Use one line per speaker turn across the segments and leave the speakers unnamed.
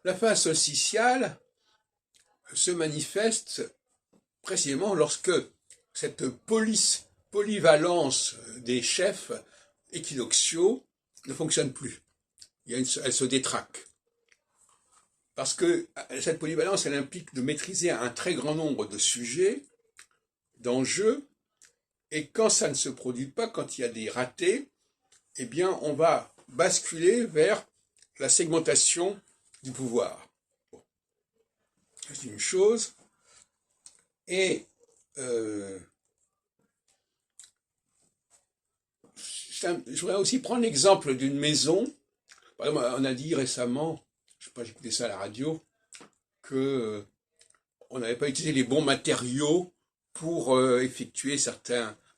La phase solsticiale se manifeste précisément lorsque cette polyvalence des chefs équinoxiaux ne fonctionne plus. Elle se détraque. Parce que cette polyvalence, elle implique de maîtriser un très grand nombre de sujets, d'enjeux, et quand ça ne se produit pas, quand il y a des ratés, eh bien, on va basculer vers la segmentation du pouvoir. Bon. C'est une chose. Et je voudrais aussi prendre l'exemple d'une maison. Par exemple, on a dit récemment, je sais pas, j'écoutais ça à la radio, que on n'avait pas utilisé les bons matériaux pour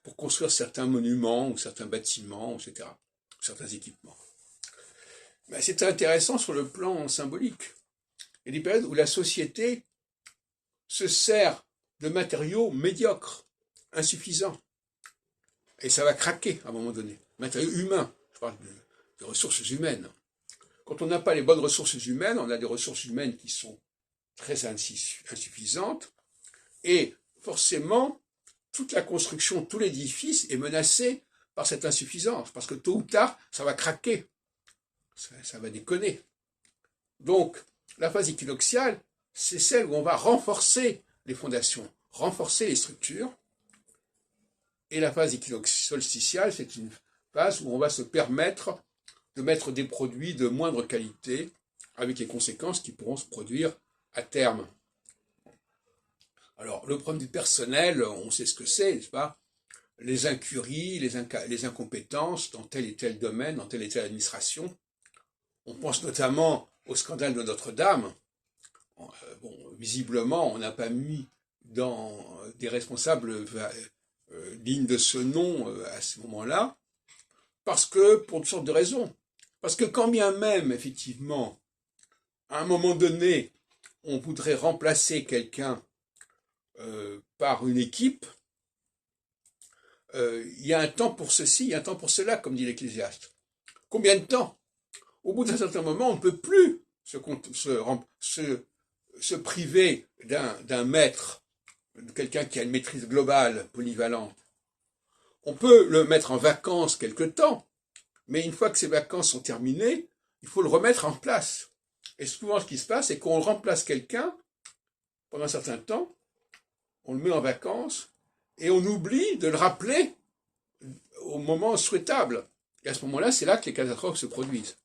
pour construire certains monuments ou certains bâtiments, etc., certains équipements. Mais c'est intéressant sur le plan symbolique. Il y a des périodes où la société se sert de matériaux médiocres, insuffisants, et ça va craquer à un moment donné. Matériaux humains, je parle de ressources humaines. Quand on n'a pas les bonnes ressources humaines, on a des ressources humaines qui sont très insuffisantes, et forcément, toute la construction, tout l'édifice est menacé par cette insuffisance, parce que tôt ou tard, ça va craquer, ça va déconner. Donc, la phase équinoxiale, c'est celle où on va renforcer les fondations, renforcer les structures, et la phase solsticiale, c'est une phase où on va se permettre de mettre des produits de moindre qualité, avec les conséquences qui pourront se produire à terme. Alors, le problème du personnel, on sait ce que c'est, n'est-ce pas? Les incuries, les incompétences dans tel et tel domaine, dans telle et telle administration. On pense notamment au scandale de Notre-Dame. Bon, visiblement, on n'a pas mis dans des responsables dignes de ce nom à ce moment-là, parce que, pour toutes sortes de raisons. Parce que quand bien même, effectivement, à un moment donné, on voudrait remplacer quelqu'un par une équipe, il y a un temps pour ceci, il y a un temps pour cela, comme dit l'Ecclésiaste. Combien de temps? Au bout d'un certain moment, on ne peut plus se priver d'un maître, de quelqu'un qui a une maîtrise globale, polyvalente. On peut le mettre en vacances quelque temps, mais une fois que ces vacances sont terminées, il faut le remettre en place. Et souvent, ce qui se passe, c'est qu'on remplace quelqu'un pendant un certain temps, on le met en vacances, et on oublie de le rappeler au moment souhaitable. Et à ce moment-là, c'est là que les catastrophes se produisent.